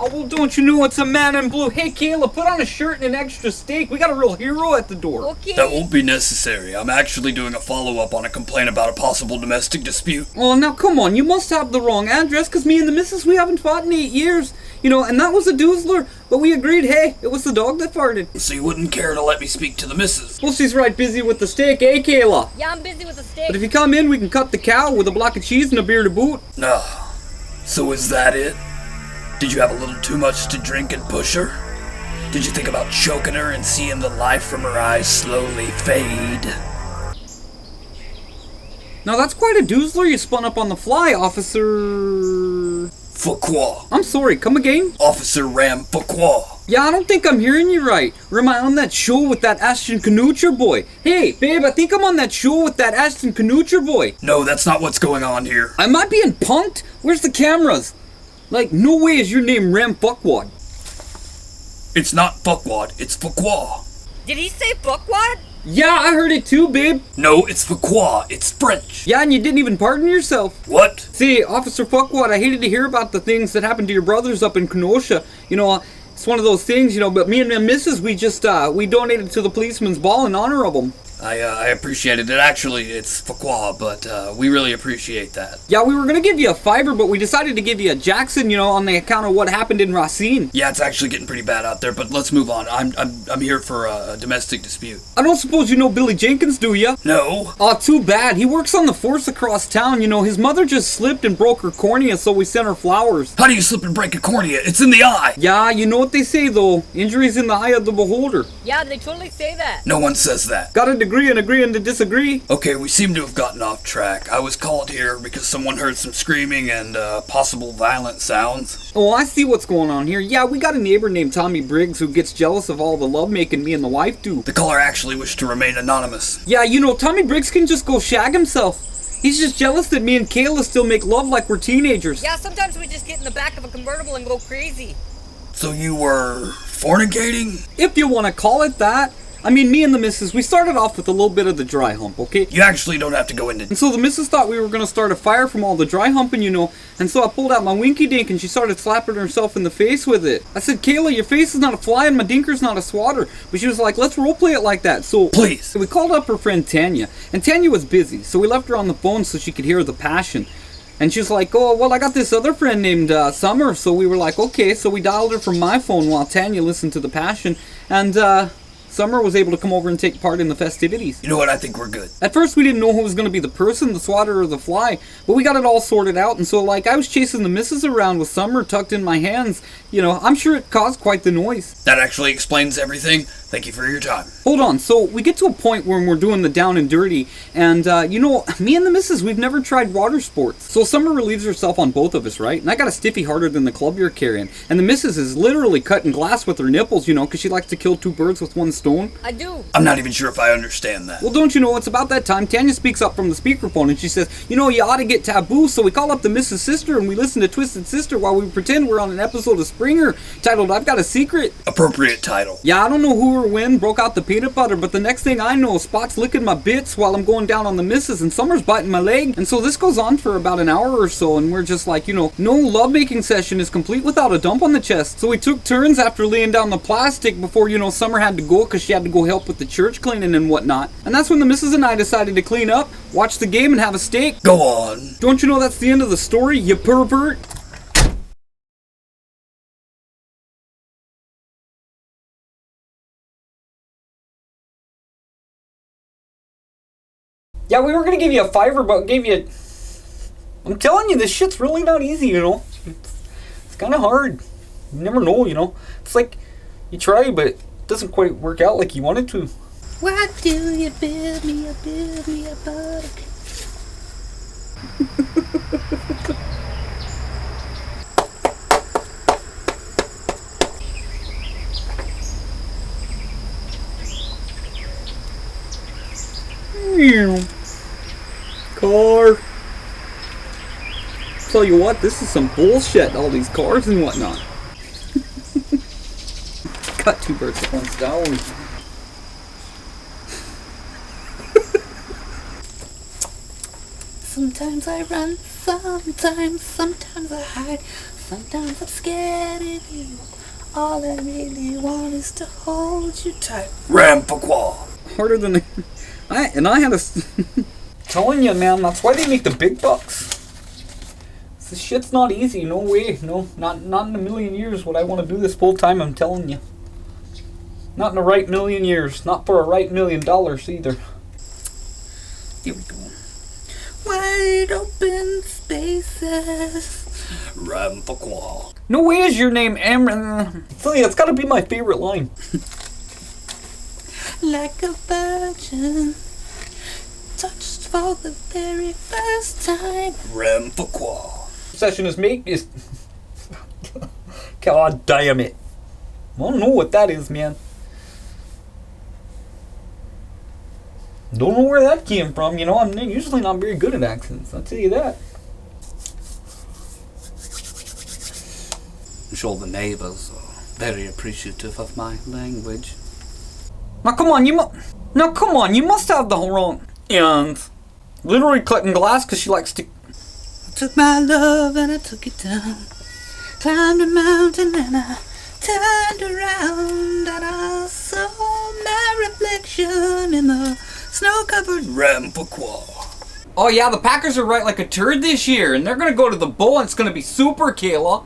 Oh, well, don't you know it's a man in blue? Hey, Kayla, put on a shirt and an extra steak. We got a real hero at the door. Okay. That won't be necessary. I'm actually doing a follow-up on a complaint about a possible domestic dispute. Oh, now come on, you must have the wrong address, because me and the missus, we haven't fought in 8 years. You know, and that was a doozler, but we agreed, hey, it was the dog that farted. So you wouldn't care to let me speak to the missus? Well, she's right busy with the steak, eh, Kayla? Yeah, I'm busy with the steak. But if you come in, we can cut the cow with a block of cheese and a beer to boot. No. So is that it? Did you have a little too much to drink and push her? Did you think about choking her and seeing the life from her eyes slowly fade? Now that's quite a doozler you spun up on the fly, Officer... Fuqua. I'm sorry, come again? Officer Ram Fuqua. Yeah, I don't think I'm hearing you right. Or am I on that show with that Ashton Kutcher boy? Hey, babe, I think I'm on that show with that Ashton Kutcher boy. No, that's not what's going on here. Am I being punked? Where's the cameras? Like, no way is your name Ram Fuckwad. It's not Fuckwad, it's Fuqua. Did he say fuckwad? Yeah, I heard it too, babe. No, it's Fuqua, it's French. Yeah, and you didn't even pardon yourself. What? See, Officer Fuckwad, I hated to hear about the things that happened to your brothers up in Kenosha. You know, it's one of those things, you know, but me and my missus, we just, we donated to the policeman's ball in honor of them. I appreciated it. Actually, it's Fuqua, but we really appreciate that. Yeah, we were gonna give you a $5, but we decided to give you a Jackson, you know, on the account of what happened in Racine. Yeah, it's actually getting pretty bad out there, but let's move on. I'm here for a domestic dispute. I don't suppose you know Billy Jenkins, do ya? No. Aw, too bad. He works on the force across town. You know, his mother just slipped and broke her cornea, so we sent her flowers. How do you slip and break a cornea? It's in the eye. Yeah, you know what they say, though. Injury's in the eye of the beholder. Yeah, they totally say that. No one says that. Got a degree in agreeing to disagree. Okay, we seem to have gotten off track. I was called here because someone heard some screaming and possible violent sounds. Oh, I see what's going on here. Yeah, we got a neighbor named Tommy Briggs who gets jealous of all the lovemaking me and the wife do. The caller actually wished to remain anonymous. Yeah, you know, Tommy Briggs can just go shag himself. He's just jealous that me and Kayla still make love like we're teenagers. Yeah, sometimes we just get in the back of a convertible and go crazy. So you were fornicating? If you want to call it that. I mean, me and the missus, we started off with a little bit of the dry hump, okay? You actually don't have to go into... And so the missus thought we were going to start a fire from all the dry humping, you know, and so I pulled out my winky dink and she started slapping herself in the face with it. I said, Kayla, your face is not a fly and my dinker's not a swatter. But she was like, let's roleplay it like that, so... Please. So we called up her friend Tanya, and Tanya was busy, so we left her on the phone so she could hear the passion. And she was like, oh, well, I got this other friend named Summer, so we were like, okay, so we dialed her from my phone while Tanya listened to the passion, and, Summer was able to come over and take part in the festivities. You know what? I think we're good. At first, we didn't know who was going to be the person, the swatter or the fly, but we got it all sorted out, and so, like, I was chasing the missus around with Summer tucked in my hands. You know, I'm sure it caused quite the noise. That actually explains everything. Thank you for your time. Hold on, so we get to a point where we're doing the down and dirty, and, you know, me and the missus, we've never tried water sports. So Summer relieves herself on both of us, right? And I got a stiffy harder than the club you're carrying. And the missus is literally cutting glass with her nipples, you know, because she likes to kill two birds with one stone. I do. I'm not even sure if I understand that. Well, don't you know, it's about that time Tanya speaks up from the speakerphone and she says, you know, you ought to get taboo, so we call up the missus' sister and we listen to Twisted Sister while we pretend we're on an episode of Springer titled I've Got a Secret. Appropriate title. Yeah, I don't know who or when broke out the peanut butter, but the next thing I know, Spot's licking my bits while I'm going down on the missus and Summer's biting my leg. And so this goes on for about an hour or so, and we're just like, you know, no lovemaking session is complete without a dump on the chest. So we took turns after laying down the plastic before, you know, Summer had to go because she had to go help with the church cleaning and whatnot. And that's when the missus and I decided to clean up, watch the game, and have a steak. Go on. Don't you know that's the end of the story, you pervert? Yeah, we were gonna give you a $5, but gave you... I'm telling you, this shit's really not easy, you know? It's kind of hard. You never know, you know? It's like, you try, but it doesn't quite work out like you wanted to. Why do you build me a bug? Car. Tell you what, this is some bullshit, all these cars and whatnot. Cut two birds with one stone. Sometimes I run, sometimes I hide. Sometimes I'm scared of you. All I really want is to hold you tight. Rampaqua. Harder than I had a telling you, man, that's why they make the big bucks. This shit's not easy, no way, no, not in a million years would I want to do this full time, I'm telling you. Not in the right million years, not for a right $1 million either. Here we go. Wide open spaces. Rampaqua. No way is your name Amron. Tell you, that's gotta be my favorite line. Like a virgin, touched for the very first time. Rampaqua. Session is made is. God damn it. I don't know what that is, man. Don't know where that came from, you know, I'm usually not very good at accents, I'll tell you that. I'm sure the neighbours are very appreciative of my language. Now come on, you must have the wrong. And literally cutting glass because she likes to. I took my love and I took it down. Climbed a mountain and I turned around and I saw my reflection in the snow-covered Rampaqua. Oh yeah, the Packers are right like a turd this year, and they're gonna go to the bowl and it's gonna be super, Kayla.